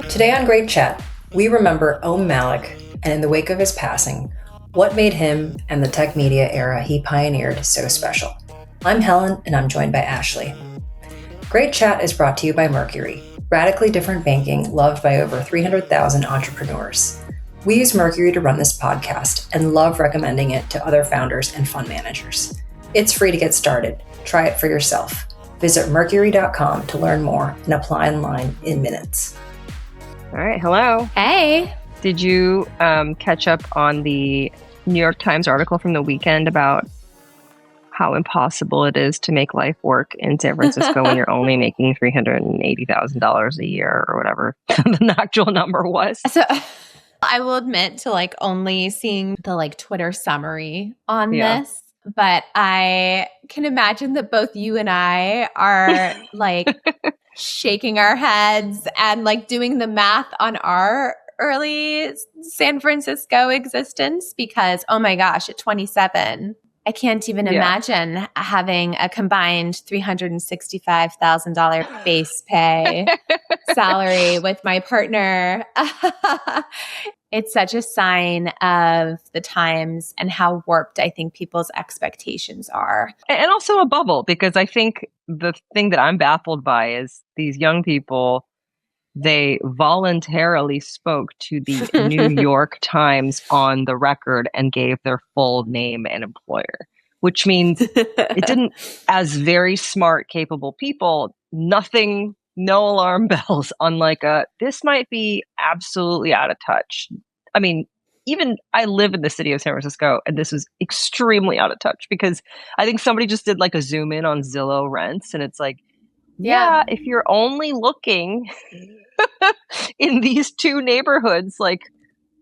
Today on Great Chat, we remember Om Malik, and in the wake of his passing, what made him and the tech media era he pioneered so special. I'm Helen, and I'm joined by Ashley. Great Chat is brought to you by Mercury, radically different banking loved by over 300,000 entrepreneurs. We use Mercury to run this podcast and love recommending it to other founders and fund managers. It's free to get started. Try it for yourself. Visit mercury.com to learn more and apply online in minutes. All right. Hello. Hey. Did you catch up on the New York Times article from the weekend about how impossible it is to make life work in San Francisco when you're only making $380,000 a year or whatever the actual number was? So I will admit to only seeing the Twitter summary on this, but I can imagine that both you and I are shaking our heads and doing the math on our early San Francisco existence because, oh my gosh, at 27, I can't even imagine having a combined $365,000 base pay salary with my partner. It's such a sign of the times and how warped I think people's expectations are. And also a bubble, because I think the thing that I'm baffled by is these young people, they voluntarily spoke to the New York Times on the record and gave their full name and employer, which means it didn't, as very smart, capable people, nothing, no alarm bells on this might be absolutely out of touch. I mean, even I live in the city of San Francisco, and this was extremely out of touch because I think somebody just did a zoom in on Zillow rents, and it's if you're only looking in these two neighborhoods, it's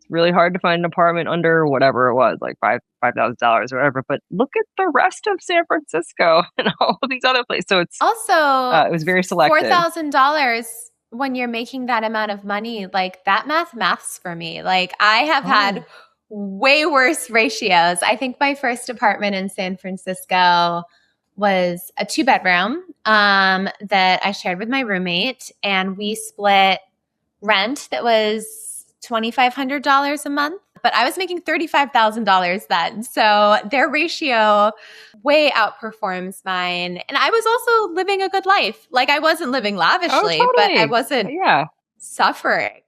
really hard to find an apartment under whatever it was, $5,000 or whatever. But look at the rest of San Francisco and all of these other places. So it's also it was very selective. $4,000 when you're making that amount of money, that maths for me. I have had way worse ratios. I think my first apartment in San Francisco was a 2-bedroom that I shared with my roommate, and we split rent that was $2,500 a month. But I was making $35,000 then. So their ratio way outperforms mine. And I was also living a good life. I wasn't living lavishly, but I wasn't suffering.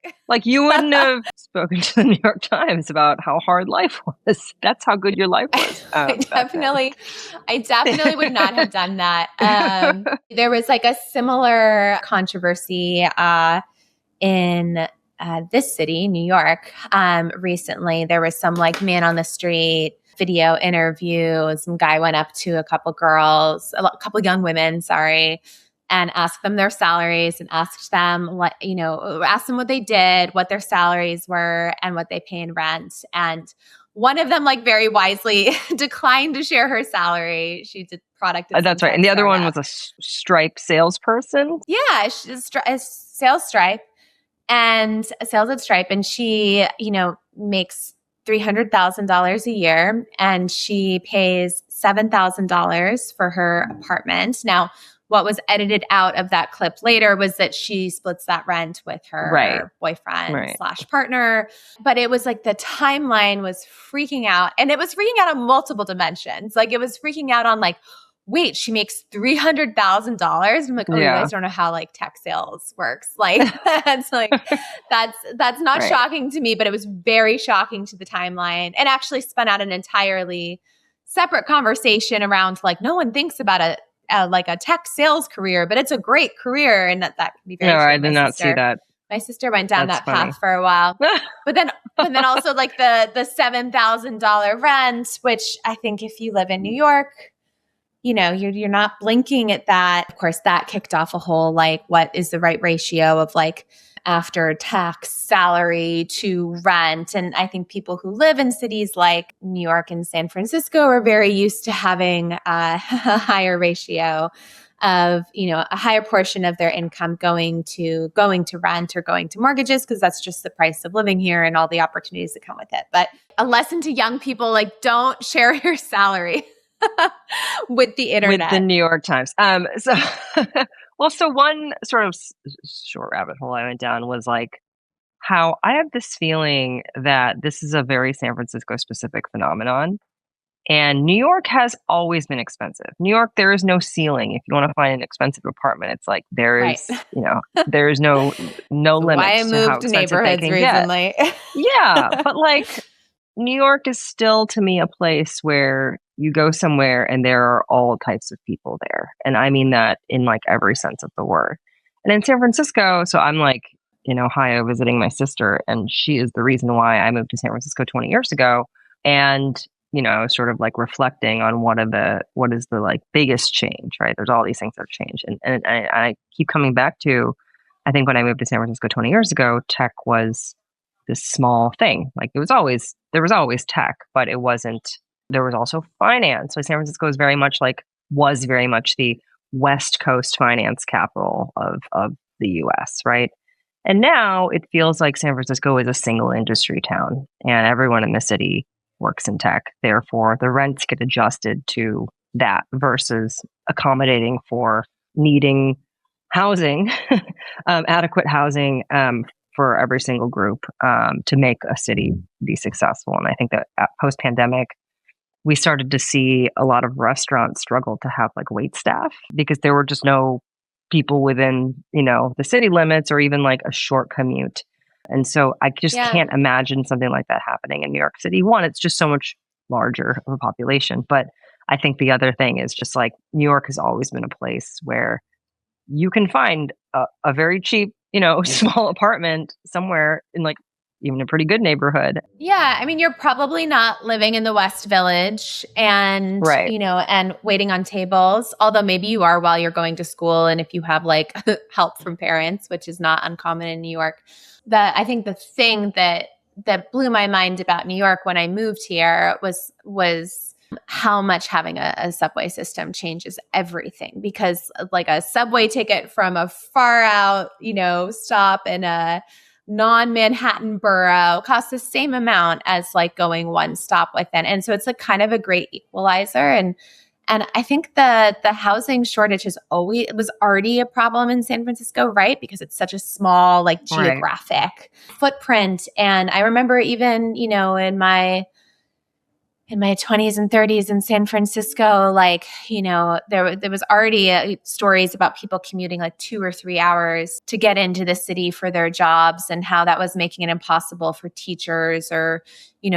You wouldn't have spoken to the New York Times about how hard life was. That's how good your life was. I definitely would not have done that. There was a similar controversy in this city, New York. Recently, there was some man on the street video interview. Some guy went up to a couple young women, and asked them their salaries and asked them what they did, what their salaries were, and what they pay in rent. And one of them, very wisely, declined to share her salary. She did product. That's right. And the other one was a Stripe salesperson. Yeah, she's a sales Stripe. And sales at Stripe, and she, makes $300,000 a year, and she pays $7,000 for her apartment. Now, what was edited out of that clip later was that she splits that rent with her boyfriend / partner. But it was the timeline was freaking out, and it was freaking out on multiple dimensions. It was freaking out on wait, she makes $300,000. I'm you guys don't know how tech sales works. That's that's not shocking to me, but it was very shocking to the timeline, and actually spun out an entirely separate conversation around no one thinks about a tech sales career, but it's a great career, and that can be very. No, I did not see that. My sister went down that path for a while, but then also the $7,000 rent, which I think if you live in New York, you're not blinking at that. Of course, that kicked off a whole what is the right ratio of after tax salary to rent. And I think people who live in cities like New York and San Francisco are very used to having a higher ratio of, a higher portion of their income going to rent or going to mortgages, because that's just the price of living here and all the opportunities that come with it. But a lesson to young people, don't share your salary. with the internet. With the New York Times. So, well, so one sort of short rabbit hole I went down was like how I have this feeling that this is a very San Francisco specific phenomenon. And New York has always been expensive. New York, there is no ceiling. If you want to find an expensive apartment, it's like there is, there is no limit why I to how moved expensive they neighborhoods can recently. get. Yeah, but like New York is still to me a place where you go somewhere and there are all types of people there. And I mean that in like every sense of the word. And in San Francisco, so I'm like in Ohio visiting my sister, and she is the reason why I moved to San Francisco 20 years ago. And sort of like reflecting on what is the like biggest change, right? There's all these things that have changed. And I keep coming back to, I think when I moved to San Francisco 20 years ago, tech was this small thing. Like there was always tech, but it wasn't, there was also finance. So San Francisco was very much the West Coast finance capital of the US, right? And now it feels like San Francisco is a single industry town and everyone in the city works in tech. Therefore, the rents get adjusted to that versus accommodating for needing housing, adequate housing for every single group to make a city be successful. And I think that post-pandemic, we started to see a lot of restaurants struggle to have like wait staff because there were just no people within, the city limits or even like a short commute. And so I just can't imagine something like that happening in New York City. One, it's just so much larger of a population. But I think the other thing is just like New York has always been a place where you can find a very cheap, small apartment somewhere in like even a pretty good neighborhood. Yeah. I mean, you're probably not living in the West Village and, right. And waiting on tables, although maybe you are while you're going to school. And if you have like help from parents, which is not uncommon in New York. I think the thing that blew my mind about New York when I moved here was how much having a subway system changes everything. Because like a subway ticket from a far out, stop in a non-Manhattan borough costs the same amount as like going one stop within. And so it's like kind of a great equalizer. And I think the housing shortage was already a problem in San Francisco, right? Because it's such a small, like geographic footprint. And I remember even, in my 20s and 30s in San Francisco, like, there was already stories about people commuting like 2 or 3 hours to get into the city for their jobs and how that was making it impossible for teachers or,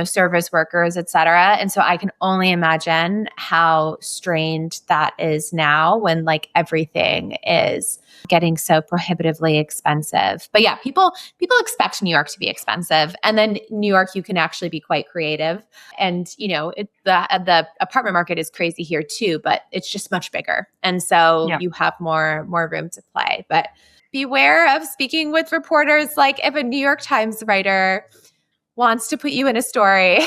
service workers, et cetera. And so I can only imagine how strained that is now when like everything is getting so prohibitively expensive. But yeah, people expect New York to be expensive. And then New York, you can actually be quite creative. And, the apartment market is crazy here too, but it's just much bigger. And so you have more room to play. But beware of speaking with reporters. Like if a New York Times writer wants to put you in a story,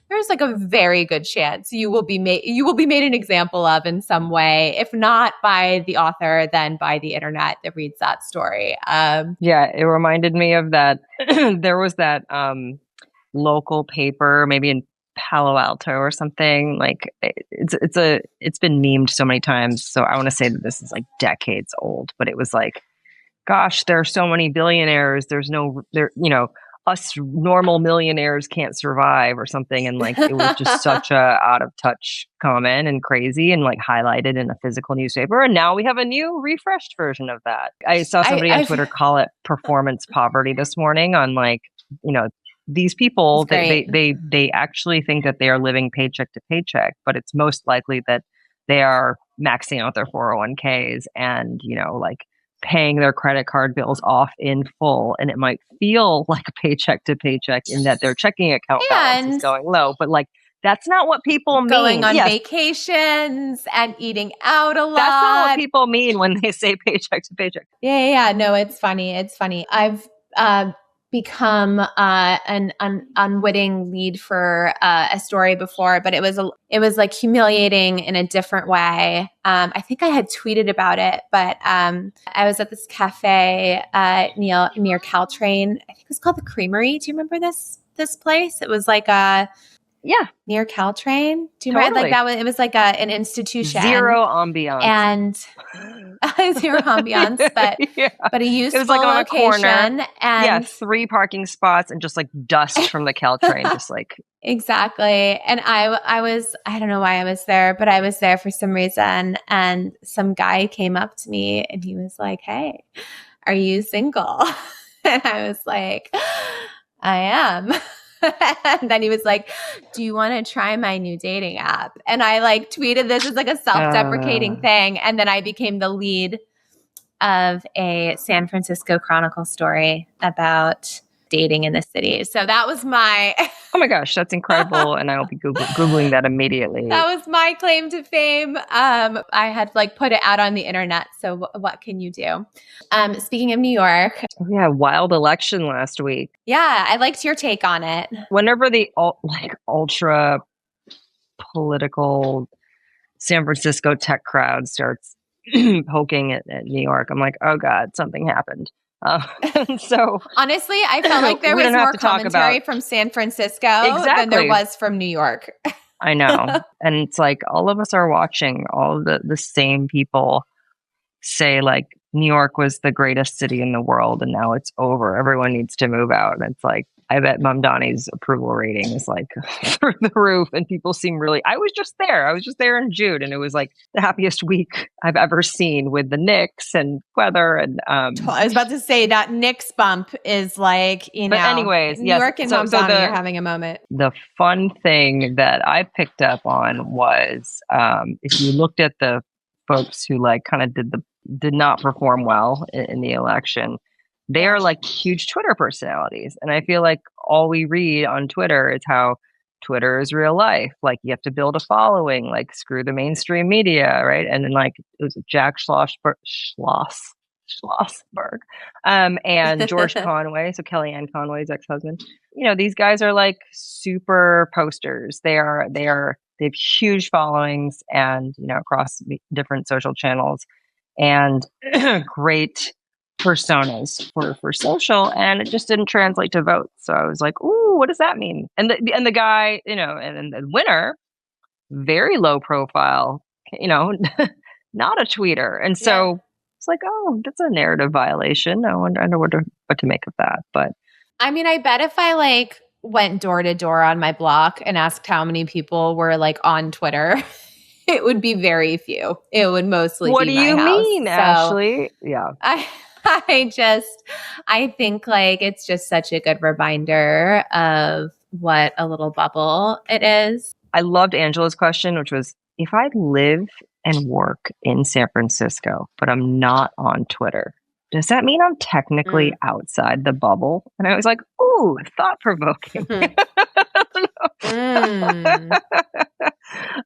there's like a very good chance you will be made an example of in some way, if not by the author, then by the internet that reads that story. It reminded me of that. There was that local paper, maybe in Palo Alto or something. Like it's been memed so many times. So I want to say that this is like decades old, but it was like, gosh, there are so many billionaires. Us normal millionaires can't survive or something. And like, it was just such a out of touch comment and crazy and like highlighted in a physical newspaper. And now we have a new refreshed version of that. I saw somebody on Twitter call it performance poverty this morning on like, these people, they actually think that they are living paycheck to paycheck, but it's most likely that they are maxing out their 401ks and, like paying their credit card bills off in full. And it might feel like a paycheck to paycheck in that their checking account balance is going low, but like, that's not what people mean. Going on vacations and eating out a lot. That's not what people mean when they say paycheck to paycheck. Yeah. No, it's funny. I've become an unwitting lead for a story before, but it was like humiliating in a different way. I think I had tweeted about it, but I was at this cafe near Caltrain. I think it was called the Creamery. Do you remember this place? It was like Yeah. Near Caltrain. Do you remember? Totally. Like that was, it was like an institution. Zero ambiance. And zero ambiance, but yeah. but a useful It was like on location. a corner. And yeah, 3 parking spots and just like dust from the Caltrain, just like. Exactly. And I don't know why I was there, but I was there for some reason. And some guy came up to me and he was like, "Hey, are you single?" And I was like, "I am." And then he was like, "Do you want to try my new dating app?" And I like tweeted this as like a self-deprecating thing. And then I became the lead of a San Francisco Chronicle story about dating in the city. So that was my oh my gosh, that's incredible. And I will be Googling that immediately. That was my claim to fame. I had like put it out on the internet. So what can you do? Speaking of New York. Oh, yeah, wild election last week. Yeah, I liked your take on it. Whenever the ultra political San Francisco tech crowd starts poking at New York, I'm like, oh God, something happened. So honestly, I felt like there was more commentary from San Francisco than there was from New York. I know. And it's like all of us are watching all of the same people say like New York was the greatest city in the world and now it's over. Everyone needs to move out. And it's like, I bet Mamdani's approval rating is like through the roof and people seem really, I was just there in June and it was like the happiest week I've ever seen with the Knicks and weather. And I was about to say that Knicks bump is like, you know, but anyways, New York and Mamdani are having a moment. The fun thing that I picked up on was if you looked at the folks who like kind of did not perform well in the election, they are like huge Twitter personalities. And I feel like all we read on Twitter is how Twitter is real life. Like you have to build a following, like screw the mainstream media, right? And then like it was Jack Schlossberg, and George Conway, so Kellyanne Conway's ex-husband. You know, these guys are like super posters. They have huge followings and, you know, across different social channels and great personas for social, and it just didn't translate to votes. So I was like, "Ooh, what does that mean?" And the guy, you know, and the winner, very low profile, you know, not a tweeter, and so it's like, oh, that's a narrative violation. I know what to make of that. But I mean, I bet if I like went door to door on my block and asked how many people were like on Twitter, it would be very few. It would mostly what be do you my house. mean, Ashley? Yeah. I think like it's just such a good reminder of what a little bubble it is. I loved Angela's question, which was, if I live and work in San Francisco, but I'm not on Twitter, does that mean I'm technically outside the bubble? And I was like, ooh, thought-provoking.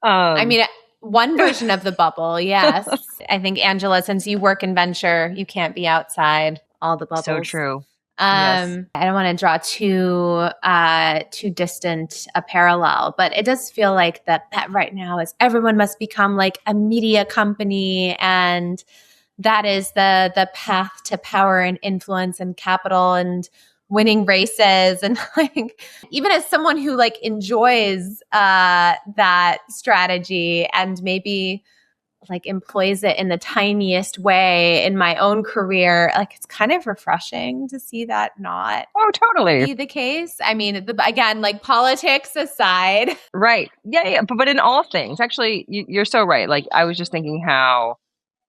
I mean, one version of the bubble, yes. I think, Angela, since you work in venture, you can't be outside all the bubbles. So true. Yes. I don't want to draw too distant a parallel, but it does feel like that right now is everyone must become like a media company, and that is the path to power and influence and capital and winning races. And like, even as someone who like enjoys that strategy and maybe like employs it in the tiniest way in my own career, like it's kind of refreshing to see that not be the case. I mean, again, like politics aside. Right. Yeah. But in all things, actually, you're so right. Like I was just thinking how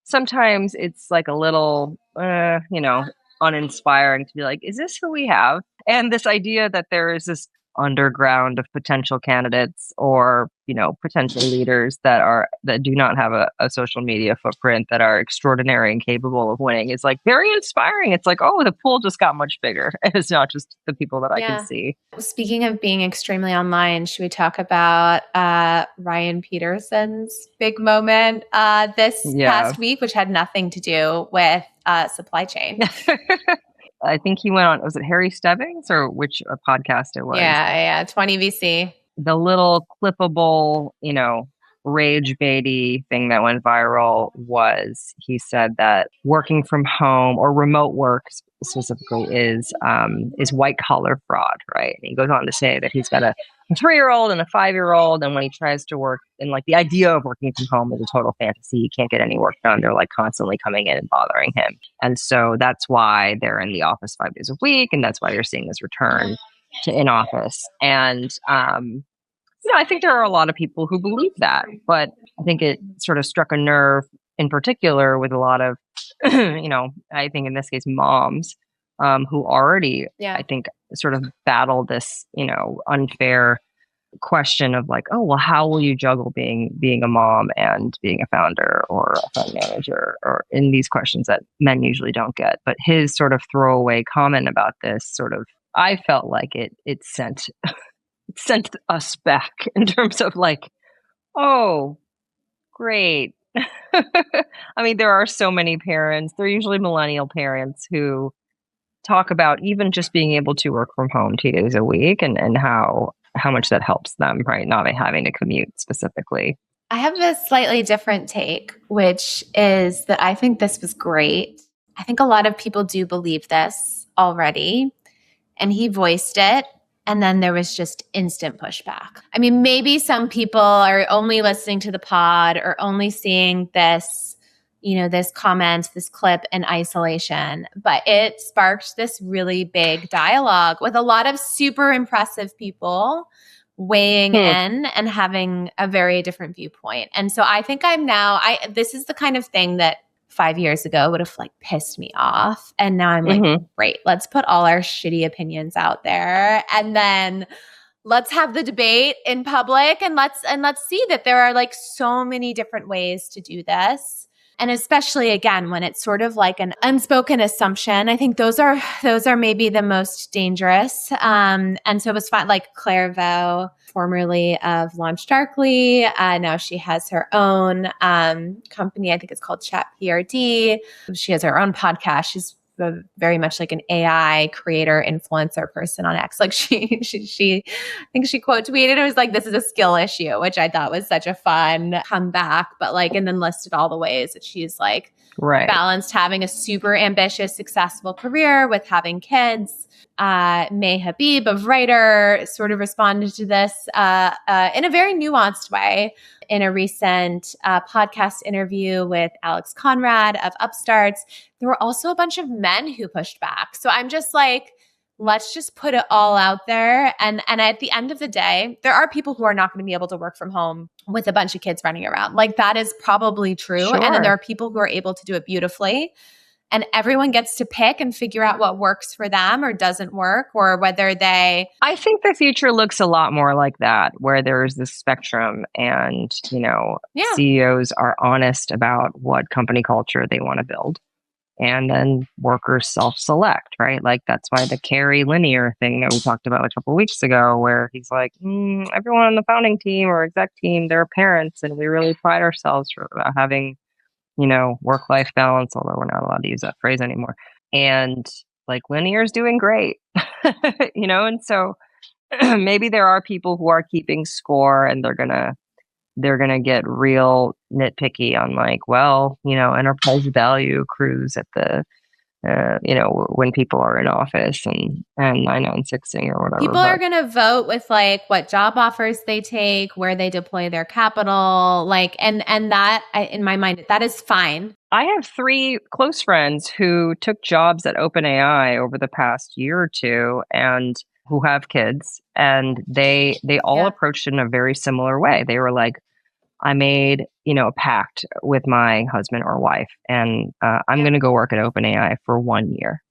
sometimes it's like a little, you know, uninspiring to be like, is this who we have? And this idea that there is this underground of potential candidates or, you know, potential leaders that do not have a social media footprint, that are extraordinary and capable of winning, is like very inspiring. It's like, oh, the pool just got much bigger. And it's not just the people that I can see. Speaking of being extremely online, should we talk about Ryan Peterson's big moment this past week, which had nothing to do with supply chain? I think he went on, was it Harry Stebbings or which podcast it was? Yeah, 20 VC. The little clippable, you know, rage baity thing that went viral was he said that working from home or remote work specifically is white collar fraud, right? And he goes on to say that he's got a 3-year-old and a 5-year-old, and when he tries to work, and like the idea of working from home is a total fantasy. He can't get any work done. They're like constantly coming in and bothering him, and so that's why they're in the office 5 days a week, and that's why you're seeing this return to in office. And I think there are a lot of people who believe that, but I think it sort of struck a nerve in particular with a lot of, I think in this case, moms who already, I think, sort of battle this, unfair question of like, oh, well, how will you juggle being a mom and being a founder or a fund manager, or in these questions that men usually don't get. But his sort of throwaway comment about this sort of, I felt like it sent us back in terms of like, oh, great. I mean, there are so many parents, they're usually millennial parents, who talk about even just being able to work from home 2 days a week and how much that helps them, right? Not having to commute specifically. I have a slightly different take, which is that I think this was great. I think a lot of people do believe this already, and he voiced it. And then there was just instant pushback. I mean, maybe some people are only listening to the pod or only seeing this, this comment, this clip in isolation, but it sparked this really big dialogue with a lot of super impressive people weighing in and having a very different viewpoint. And so I think this is the kind of thing that 5 years ago would have like pissed me off. And now I'm like, great, let's put all our shitty opinions out there. And then let's have the debate in public, and let's see that there are like so many different ways to do this. And especially again, when it's sort of like an unspoken assumption, I think those are maybe the most dangerous. And so it was fun. Like Claire Vaux, formerly of LaunchDarkly, now she has her own company. I think it's called Chat PRD. She has her own podcast. She's very much like an AI creator influencer person on X. Like she I think she quote tweeted, it was like, this is a skill issue, which I thought was such a fun comeback, but like, and then listed all the ways that she's like balanced having a super ambitious, successful career with having kids. May Habib of Writer sort of responded to this in a very nuanced way in a recent podcast interview with Alex Conrad of Upstarts. There were also a bunch of men who pushed back. So I'm just like, let's just put it all out there. And at the end of the day, there are people who are not going to be able to work from home with a bunch of kids running around. Like that is probably true. Sure. And then there are people who are able to do it beautifully. And everyone gets to pick and figure out what works for them or doesn't work, or whether they... I think the future looks a lot more like that, where there's this spectrum and, CEOs are honest about what company culture they want to build. And then workers self-select, right? Like that's why the Carey Linear thing that we talked about a couple of weeks ago, where he's like, everyone on the founding team or exec team, they're parents, and we really pride ourselves about having work-life balance, although we're not allowed to use that phrase anymore. And like Linear's doing great, and so maybe there are people who are keeping score, and they're gonna get real nitpicky on like, well, enterprise value accrues at the when people are in office and 996ing or whatever. People are going to vote with like what job offers they take, where they deploy their capital, like, and that in my mind, that is fine. I have 3 close friends who took jobs at OpenAI over the past year or two and who have kids, and they all approached it in a very similar way. They were like, I made, a pact with my husband or wife, and I'm going to go work at OpenAI for 1 year,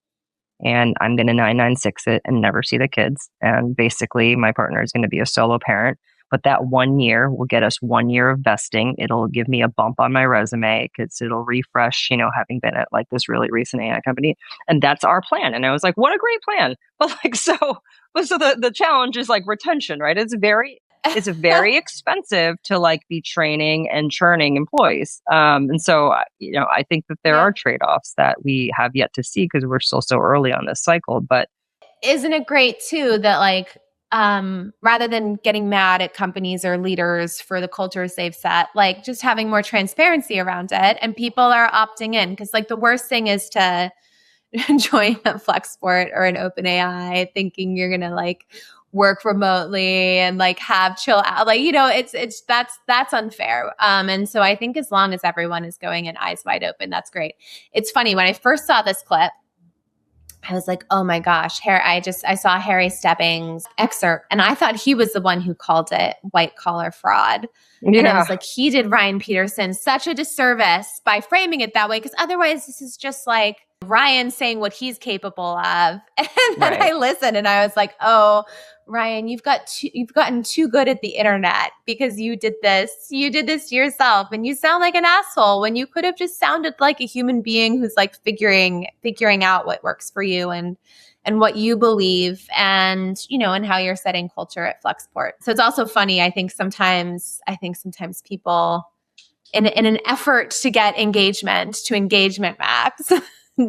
and I'm going to 996 it and never see the kids. And basically my partner is going to be a solo parent, but that 1 year will get us 1 year of vesting. It'll give me a bump on my resume because it'll refresh, having been at like this really recent AI company. And that's our plan. And I was like, what a great plan. But like, so the challenge is like retention, right? It's very expensive to like be training and churning employees. And so, I think that there are trade-offs that we have yet to see because we're still so early on this cycle. But isn't it great too that like rather than getting mad at companies or leaders for the cultures they've set, like just having more transparency around it, and people are opting in. Because like the worst thing is to join a Flexport or an OpenAI thinking you're gonna like work remotely and like have chill out, like, you know, it's that's unfair. And so I think as long as everyone is going in eyes wide open, that's great. It's funny, when I first saw this clip, I was like, oh my gosh, I saw Harry Stebbings' excerpt, and I thought he was the one who called it white collar fraud. Yeah. And I was like, he did Ryan Peterson such a disservice by framing it that way, because otherwise this is just like Ryan saying what he's capable of. And then I listened and I was like, oh, Ryan, you've gotten too good at the internet because you did this to yourself, and you sound like an asshole when you could have just sounded like a human being who's like figuring out what works for you and what you believe, and, you know, and how you're setting culture at Flexport. So it's also funny. I think sometimes people in an effort to get engagement max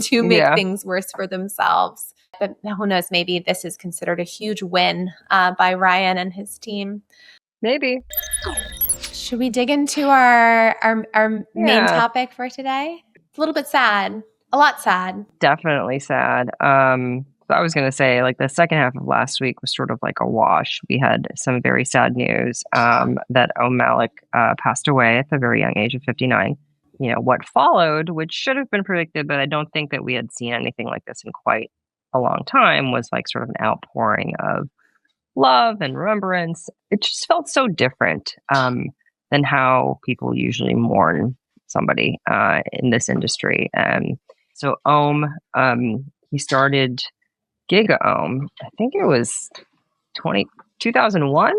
to make things worse for themselves. But who knows, maybe this is considered a huge win by Ryan and his team. Maybe. Should we dig into our main topic for today? It's a little bit sad. A lot sad. Definitely sad. I was going to say, like, the second half of last week was sort of like a wash. We had some very sad news that Om Malik passed away at the very young age of 59. You know, what followed, which should have been predicted, but I don't think that we had seen anything like this in quite a long time, was like sort of an outpouring of love and remembrance. It just felt so different than how people usually mourn somebody in this industry. So Om, he started GigaOM, I think it was 2001.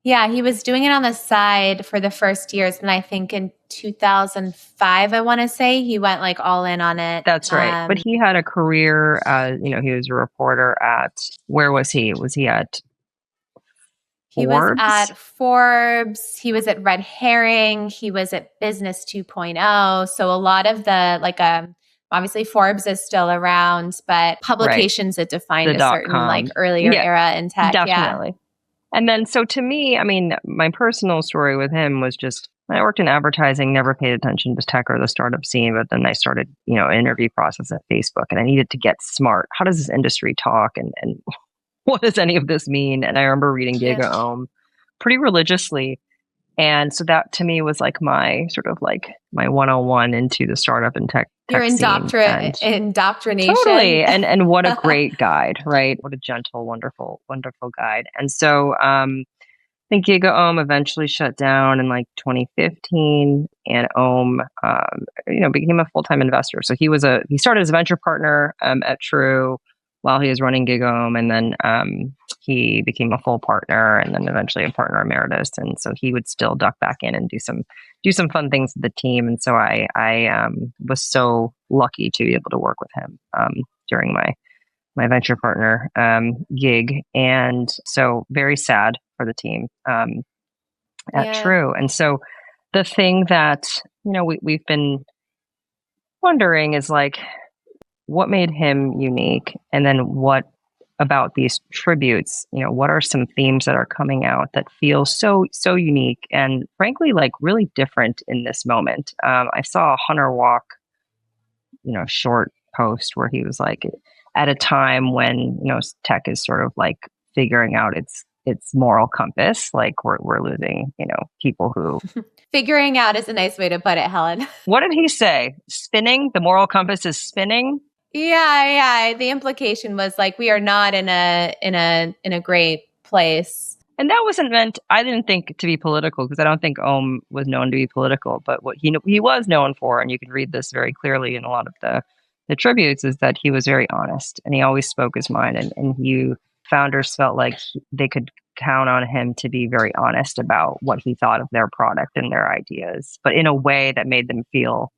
Yeah, he was doing it on the side for the first years. And I think in 2005, I want to say, he went like all in on it. That's right. But he had a career, you know, he was a reporter at, where was he? Was he at Forbes? He was at Forbes. He was at Red Herring. He was at Business 2.0. So a lot of the, like, obviously Forbes is still around, but publications that defined a certain like earlier era in tech. Definitely. Yeah. And then, so to me, I mean, my personal story with him was just, I worked in advertising, never paid attention to tech or the startup scene, but then I started, you know, an interview process at Facebook, and I needed to get smart. How does this industry talk, and what does any of this mean? And I remember reading GigaOM pretty religiously. And so that to me was like my sort of like my 101 into the startup and tech. Your indoctrination. Totally. And what a great guide, right? What a gentle, wonderful, wonderful guide. And so I think GigaOM eventually shut down in like 2015, and Om, you know, became a full-time investor. So he started as a venture partner at True while he was running GigaOM, and then he became a full partner, and then eventually a partner emeritus. And so he would still duck back in and do some fun things with the team. And so I was so lucky to be able to work with him during my venture partner gig. And so very sad for the team at True. And so the thing that, you know, we've been wondering is like, what made him unique? And then what about these tributes? You know, what are some themes that are coming out that feel so unique and frankly, like really different in this moment? I saw a Hunter Walk, you know, short post where he was like, at a time when, you know, tech is sort of like figuring out its moral compass, like we're losing, you know, people who figuring out is a nice way to put it, Helen. What did he say? Spinning? The moral compass is spinning? Yeah. The implication was like, we are not in a great place. And that wasn't meant, I didn't think, to be political, because I don't think Om was known to be political. But what he was known for, and you can read this very clearly in a lot of the tributes, is that he was very honest, and he always spoke his mind. And founders felt like they could count on him to be very honest about what he thought of their product and their ideas, but in a way that made them feel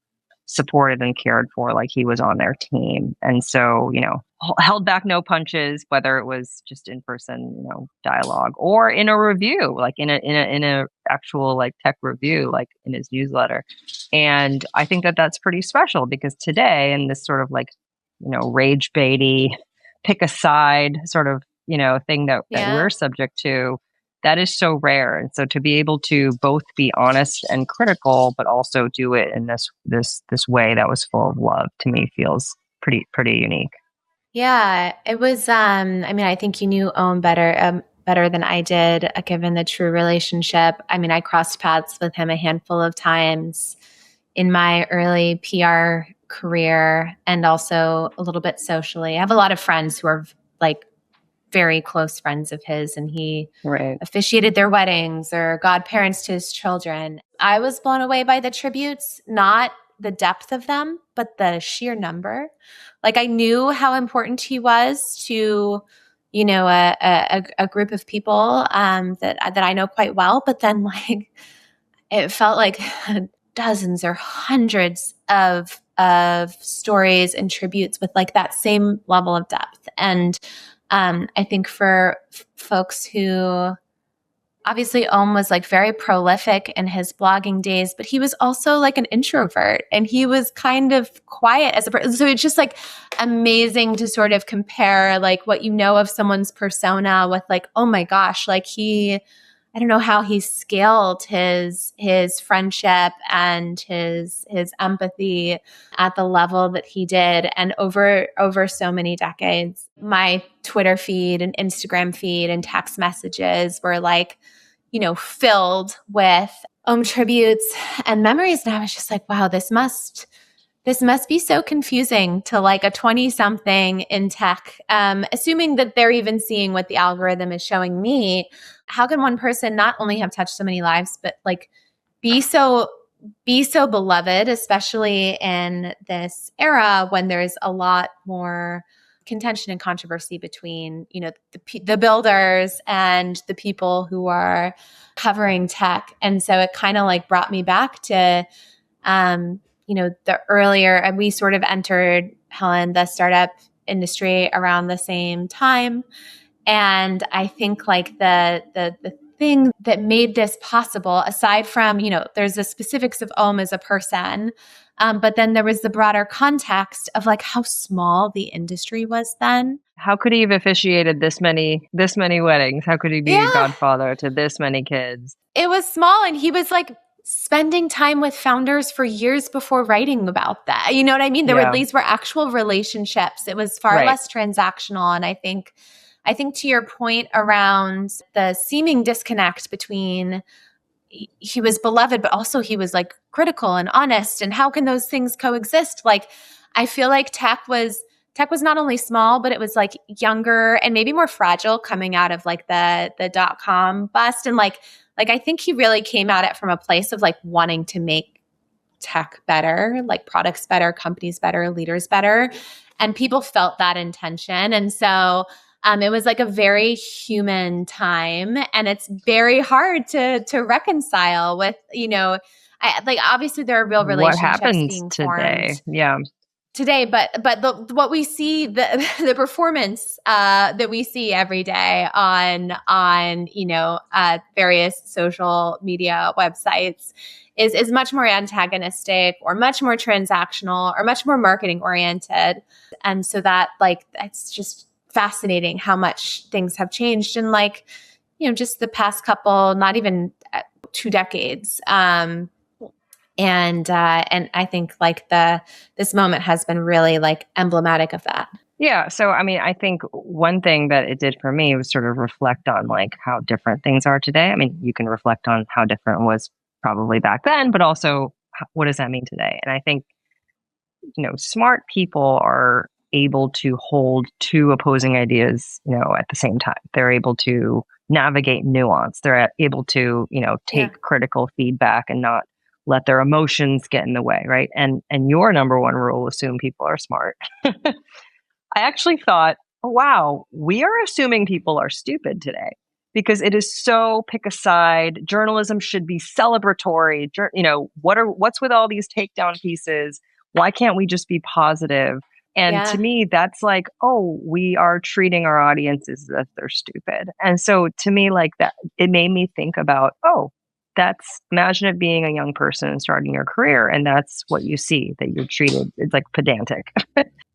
supported and cared for, like he was on their team. And so, you know, held back no punches, whether it was just in person, you know, dialogue, or in a review, like in a actual like tech review, like in his newsletter. And I think that that's pretty special, because today, in this sort of like, you know, rage baity, pick a side sort of thing that we're subject to, that is so rare. And so to be able to both be honest and critical, but also do it in this way that was full of love, to me feels pretty unique. Yeah, it was. I think you knew Owen better than I did, given the true relationship. I crossed paths with him a handful of times in my early PR career, and also a little bit socially. I have a lot of friends who are like very close friends of his, and he officiated their weddings or godparents to his children. I was blown away by the tributes, not the depth of them, but the sheer number. Like, I knew how important he was to, a group of people that I know quite well. But then, like, it felt like dozens or hundreds of stories and tributes with like that same level of depth. And I think for folks who, obviously Ohm was like very prolific in his blogging days, but he was also like an introvert, and he was kind of quiet as a person. So it's just like amazing to sort of compare like what you know of someone's persona with like, oh my gosh, like I don't know how he scaled his friendship and his empathy at the level that he did, and over so many decades. My Twitter feed and Instagram feed and text messages were like, filled with Ohm tributes and memories. And I was just like, wow, this must be so confusing to like a 20-something in tech, assuming that they're even seeing what the algorithm is showing me. How can one person not only have touched so many lives, but like be so beloved, especially in this era when there's a lot more contention and controversy between, the builders and the people who are covering tech. And so it kind of like brought me back to, the earlier, and we sort of entered, Helen, the startup industry around the same time. And I think like the thing that made this possible, aside from, there's the specifics of Ohm as a person, but then there was the broader context of like how small the industry was then. How could he have officiated this many weddings? How could he be a godfather to this many kids? It was small, and he was like spending time with founders for years before writing about that. You know what I mean? These were actual relationships. It was far less transactional. And I think to your point around the seeming disconnect between he was beloved, but also he was like critical and honest, and how can those things coexist? Like, I feel like tech was not only small, but it was like younger and maybe more fragile coming out of like the .com bust. And like I think he really came at it from a place of like wanting to make tech better, like products better, companies better, leaders better. And people felt that intention. And so it was like a very human time, and it's very hard to reconcile with, obviously there are real relationships what happens being today. Formed today, but what we see, the performance that we see every day on various social media websites is much more antagonistic or much more transactional or much more marketing oriented. And so that like, it's just fascinating how much things have changed in like, just the past couple, not even 2 decades. And I think like this moment has been really like emblematic of that. Yeah. So, I think one thing that it did for me was sort of reflect on like how different things are today. You can reflect on how different it was probably back then, but also what does that mean today? And I think, smart people are able to hold two opposing ideas, at the same time. They're able to navigate nuance. They're able to, take critical feedback and not let their emotions get in the way, right? And your number one rule, assume people are smart. I actually thought, oh, wow, we are assuming people are stupid today because it is so pick a side. Journalism should be celebratory. What's with all these takedown pieces? Why can't we just be positive? And to me, that's like, oh, we are treating our audiences as if they're stupid. And so to me, like that, it made me think about, imagine it being a young person starting your career, and that's what you see, that you're treated. It's like pedantic.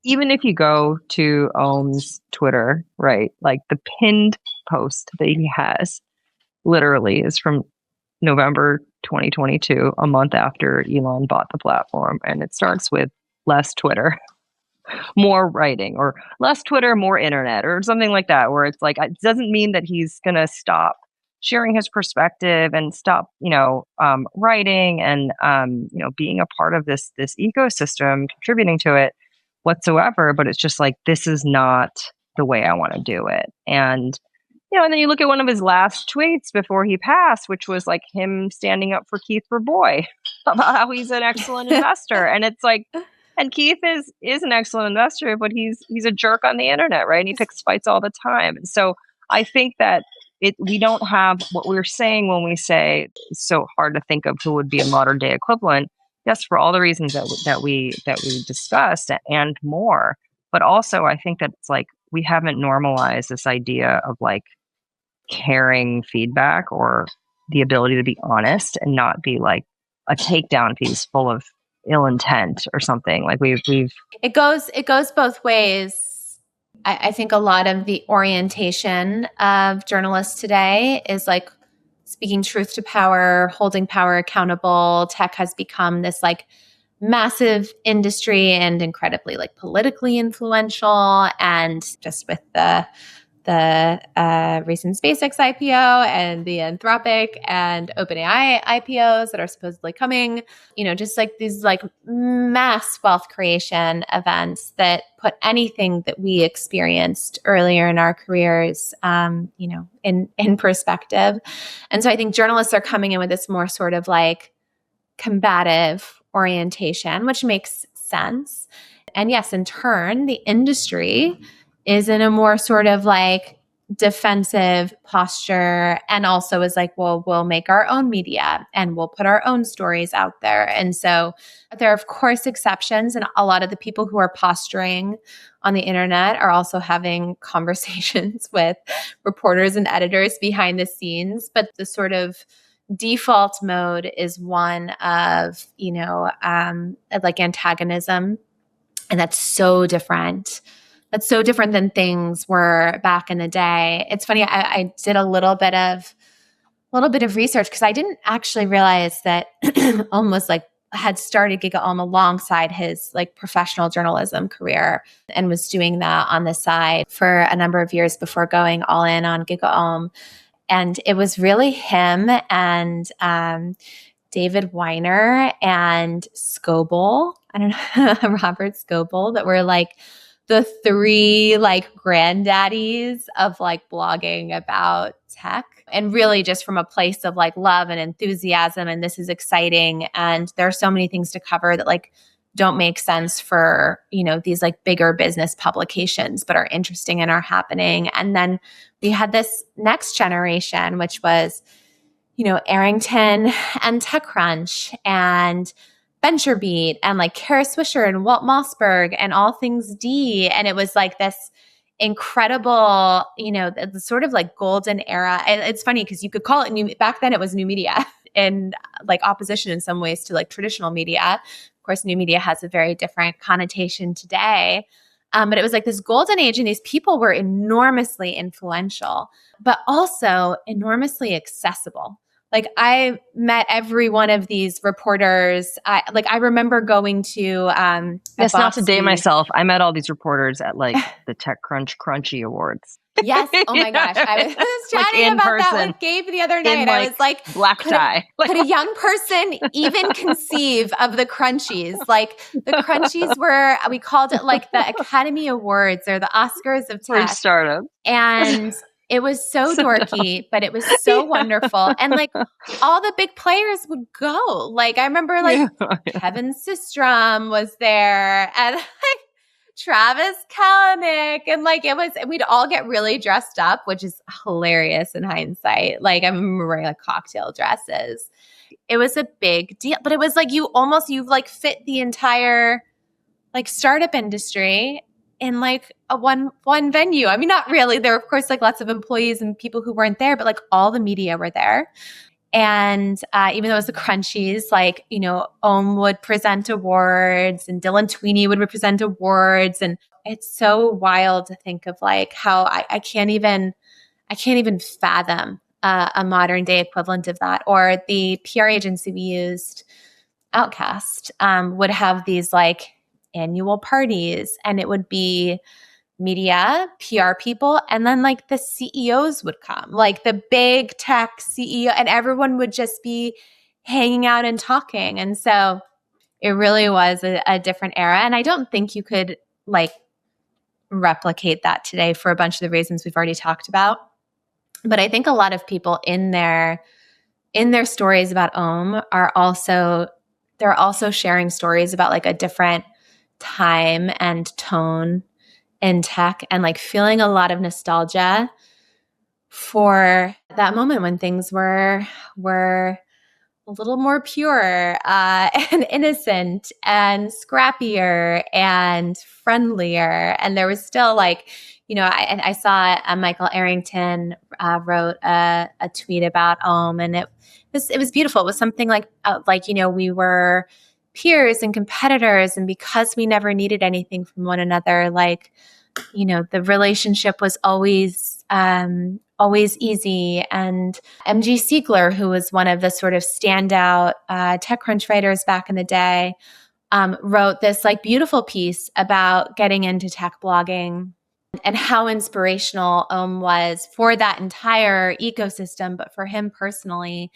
even if you go to Ohm's Twitter, right, like the pinned post that he has literally is from November 2022, a month after Elon bought the platform. And it starts with less Twitter, more writing, or less Twitter, more internet, or something like that, where it's like, it doesn't mean that he's going to stop sharing his perspective and stop, writing and, being a part of this ecosystem, contributing to it whatsoever. But it's just like, this is not the way I want to do it. And, and then you look at one of his last tweets before he passed, which was like him standing up for Keith Rabois about how he's an excellent investor. And it's like, and Keith is an excellent investor, but he's a jerk on the internet, right? And he picks fights all the time. And so I think that we don't have what we're saying when we say it's so hard to think of who would be a modern day equivalent. Yes, for all the reasons that we discussed and more. But also, I think that it's like we haven't normalized this idea of like caring feedback or the ability to be honest and not be like a takedown piece full of ill intent or something. Like we've it goes both ways. I think a lot of the orientation of journalists today is like speaking truth to power, holding power accountable. Tech has become this like massive industry and incredibly like politically influential. And just with the recent SpaceX IPO and the Anthropic and OpenAI IPOs that are supposedly coming, just like these like mass wealth creation events that put anything that we experienced earlier in our careers, in perspective. And so I think journalists are coming in with this more sort of like combative orientation, which makes sense. And yes, in turn, the industry is in a more sort of like defensive posture, and also is like, well, we'll make our own media and we'll put our own stories out there. And so there are, of course, exceptions. And a lot of the people who are posturing on the internet are also having conversations with reporters and editors behind the scenes. But the sort of default mode is one of, like antagonism. And that's so different. That's so different than things were back in the day. It's funny. I did a little bit of research because I didn't actually realize that almost like had started GigaOM alongside his like professional journalism career and was doing that on the side for a number of years before going all in on GigaOM. And it was really him and David Weiner and Scoble. I don't know, Robert Scoble, that were like the three like granddaddies of like blogging about tech, and really just from a place of like love and enthusiasm. And this is exciting. And there are so many things to cover that like don't make sense for, these like bigger business publications, but are interesting and are happening. And then we had this next generation, which was, Arrington and TechCrunch and VentureBeat and like Kara Swisher and Walt Mossberg and All Things D. And it was like this incredible, the sort of like golden era. And it's funny because you could call it new. Back then it was new media and like opposition in some ways to like traditional media. Of course, new media has a very different connotation today. But it was like this golden age, and these people were enormously influential, but also enormously accessible. Like I met every one of these reporters. I remember going to Yes, not to date myself. I met all these reporters at like the TechCrunch Crunchy Awards. Yes. Oh my gosh. I was chatting like about person, that with Gabe the other night. I was like, black tie. Could a young person even conceive of the Crunchies? Like the Crunchies were, we called it like the Academy Awards or the Oscars of tech. Startup. And it was so dorky, but it was so wonderful. And like all the big players would go. Like I remember like Kevin Systrom was there and like Travis Kalanick. And like we'd all get really dressed up, which is hilarious in hindsight. Like I remember wearing like cocktail dresses. It was a big deal, but it was like you've like fit the entire like startup industry in like a one venue. I mean, not really. There were, of course, like lots of employees and people who weren't there, but like all the media were there. And even though it was the Crunchies, like, Ohm would present awards and Dylan Tweeney would present awards. And it's so wild to think of like how I can't even fathom a modern day equivalent of that. Or the PR agency we used, Outcast, would have these like annual parties, and it would be media, PR people, and then like the CEOs would come, like the big tech CEO, and everyone would just be hanging out and talking. And so it really was a different era. And I don't think you could like replicate that today for a bunch of the reasons we've already talked about. But I think a lot of people in their stories about Ohm they're also sharing stories about like a different time and tone in tech, and like feeling a lot of nostalgia for that moment when things were a little more pure and innocent and scrappier and friendlier. And there was still like, I saw Michael Arrington wrote a tweet about Ohm, and it was beautiful. It was something like we were peers and competitors, and because we never needed anything from one another, like, the relationship was always easy. And MG Siegler, who was one of the sort of standout TechCrunch writers back in the day, wrote this like beautiful piece about getting into tech blogging and how inspirational Ohm was for that entire ecosystem, but for him personally,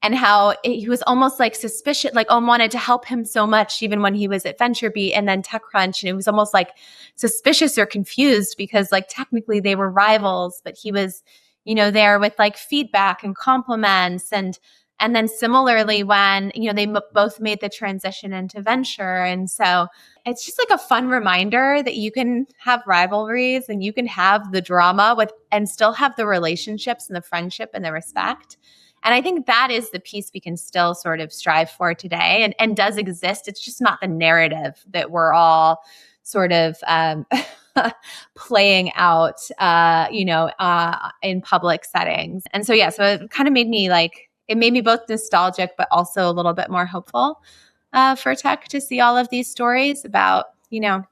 and how he was almost like suspicious, like Ohm wanted to help him so much even when he was at VentureBeat and then TechCrunch, and it was almost like suspicious or confused because like technically they were rivals, but he was, there with like feedback and compliments. And then similarly when, they both made the transition into venture. And so it's just like a fun reminder that you can have rivalries and you can have the drama and still have the relationships and the friendship and the respect. And I think that is the piece we can still sort of strive for today and does exist. It's just not the narrative that we're all sort of playing out, in public settings. And so, so it kind of made me both nostalgic, but also a little bit more hopeful for tech to see all of these stories about,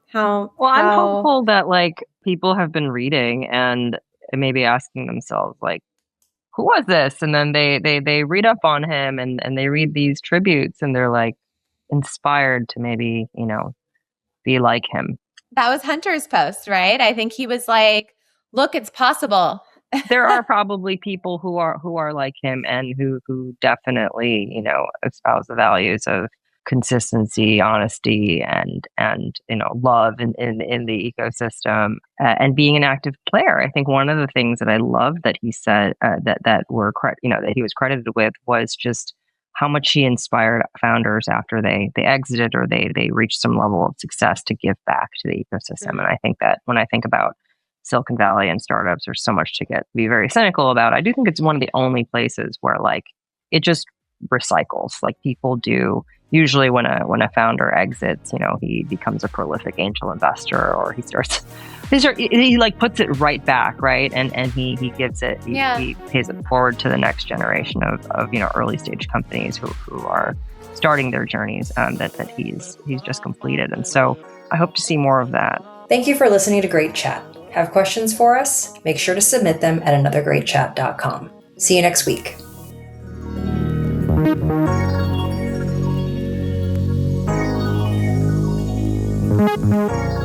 how. Well, I'm hopeful that like people have been reading and maybe asking themselves like, who was this? And then they read up on him and they read these tributes and they're like inspired to maybe, be like him. That was Hunter's post, right? I think he was like, look, it's possible. There are probably people who are like him and who definitely, espouse the values of consistency, honesty, and love in the ecosystem and being an active player. I think one of the things that I love that he said that he was credited with was just how much he inspired founders after they exited or they reached some level of success to give back to the ecosystem. Mm-hmm. And I think that when I think about Silicon Valley and startups, there's so much to be very cynical about. I do think it's one of the only places where like it just recycles. Like people do. Usually when a founder exits, he becomes a prolific angel investor or he like puts it right back, right? And he gives it, he pays it forward to the next generation of early stage companies who are starting their journeys that he's just completed. And so I hope to see more of that. Thank you for listening to Great Chat. Have questions for us? Make sure to submit them at anothergreatchat.com. See you next week. Thank you.